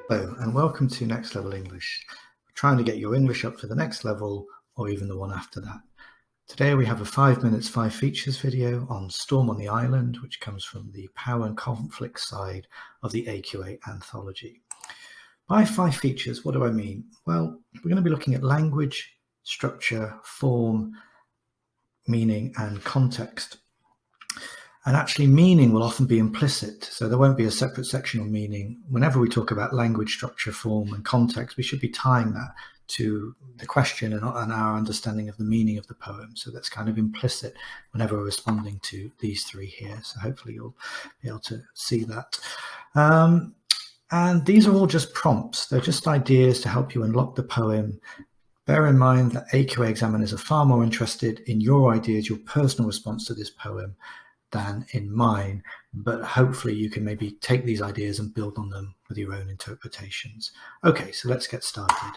Hello and welcome to Next Level English. We're trying to get your English up for the next level or even the one after that. Today we have a 5 minutes 5 features video on Storm on the Island, which comes from the Power and Conflict side of the AQA Anthology. By 5 features, what do I mean? Well, we're going to be looking at language, structure, form, meaning and context. And actually meaning will often be implicit, so there won't be a separate section on meaning. Whenever we talk about language, structure, form and context, we should be tying that to the question and our understanding of the meaning of the poem. So that's kind of implicit whenever we're responding to these three here. So hopefully you'll be able to see that. And these are all just prompts. They're just ideas to help you unlock the poem. Bear in mind that AQA examiners are far more interested in your ideas, your personal response to this poem, than in mine, but hopefully you can maybe take these ideas and build on them with your own interpretations. Okay, so let's get started.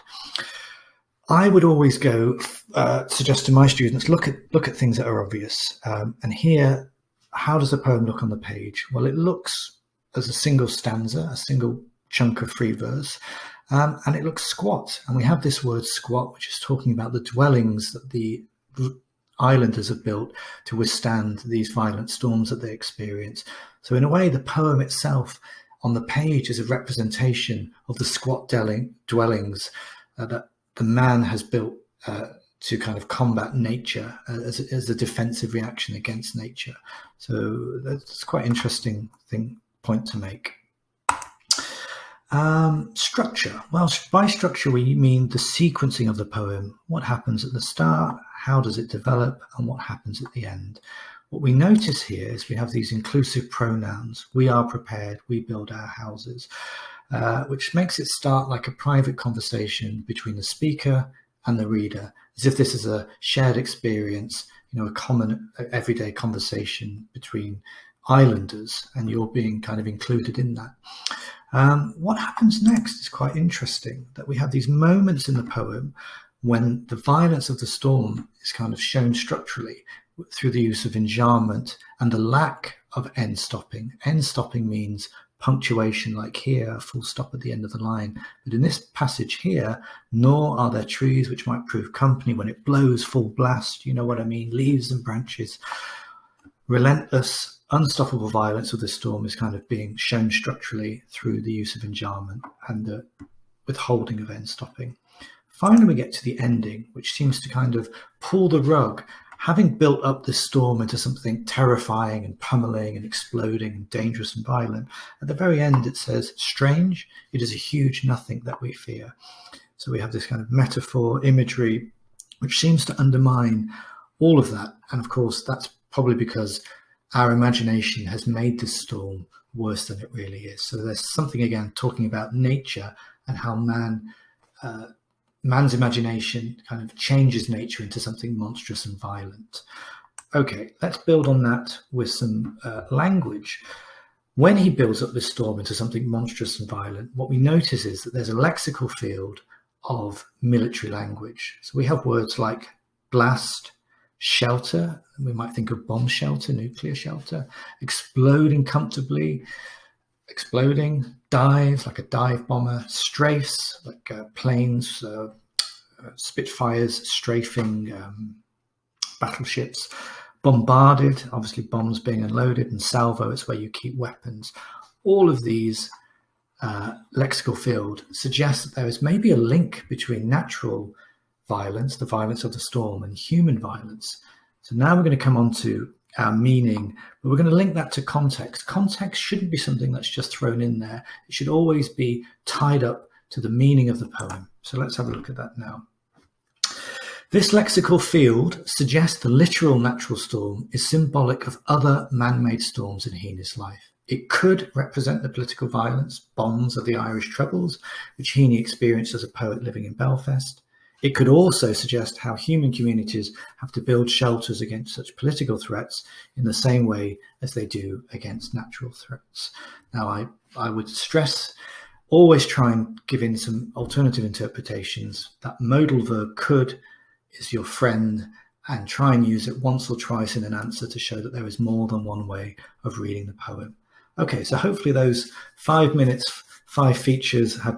I would always go suggest to my students look at things that are obvious. And here, how does the poem look on the page? Well, it looks as a single stanza, a single chunk of free verse, and it looks squat. And we have this word squat, which is talking about the dwellings that the islanders have built to withstand these violent storms that they experience. So in a way, the poem itself on the page is a representation of the squat dwellings that the man has built to kind of combat nature as a defensive reaction against nature. So that's quite an interesting point to make. Structure. Well, by structure, we mean the sequencing of the poem. What happens at the start? How does it develop? And what happens at the end? What we notice here is we have these inclusive pronouns. We are prepared. We build our houses, which makes it start like a private conversation between the speaker and the reader, as if this is a shared experience, a common everyday conversation between islanders, and you're being kind of included in that. What happens next is quite interesting, that we have these moments in the poem when the violence of the storm is kind of shown structurally through the use of enjambment and the lack of end stopping. End stopping means punctuation, like here, a full stop at the end of the line. But in this passage here, nor are there trees which might prove company when it blows full blast, you know what I mean, leaves and branches. Relentless, unstoppable violence of the storm is kind of being shown structurally through the use of enjambment and the withholding of end stopping. Finally, we get to the ending, which seems to kind of pull the rug. Having built up this storm into something terrifying and pummeling and exploding and dangerous and violent, at the very end it says, strange, it is a huge nothing that we fear. So we have this kind of metaphor, imagery, which seems to undermine all of that. And of course, that's probably because our imagination has made this storm worse than it really is. So there's something, again, talking about nature and how man's imagination kind of changes nature into something monstrous and violent. Okay, let's build on that with some language. When he builds up this storm into something monstrous and violent, what we notice is that there's a lexical field of military language. So we have words like blast, shelter, we might think of bomb shelter, nuclear shelter, exploding comfortably, exploding, dive, like a dive bomber, strafes, like planes, Spitfires strafing battleships, bombarded, obviously bombs being unloaded, and salvo, it's where you keep weapons. All of these lexical field suggests that there is maybe a link between natural violence, the violence of the storm, and human violence. So now we're going to come on to our meaning, but we're going to link that to context. Context shouldn't be something that's just thrown in there. It should always be tied up to the meaning of the poem. So let's have a look at that now. This lexical field suggests the literal natural storm is symbolic of other man-made storms in Heaney's life. It could represent the political violence, bonds of the Irish Troubles, which Heaney experienced as a poet living in Belfast. It could also suggest how human communities have to build shelters against such political threats in the same way as they do against natural threats. Now, I would stress, always try and give in some alternative interpretations. That modal verb could is your friend, and try and use it once or twice in an answer to show that there is more than one way of reading the poem. Okay, so hopefully those 5 minutes, 5 features have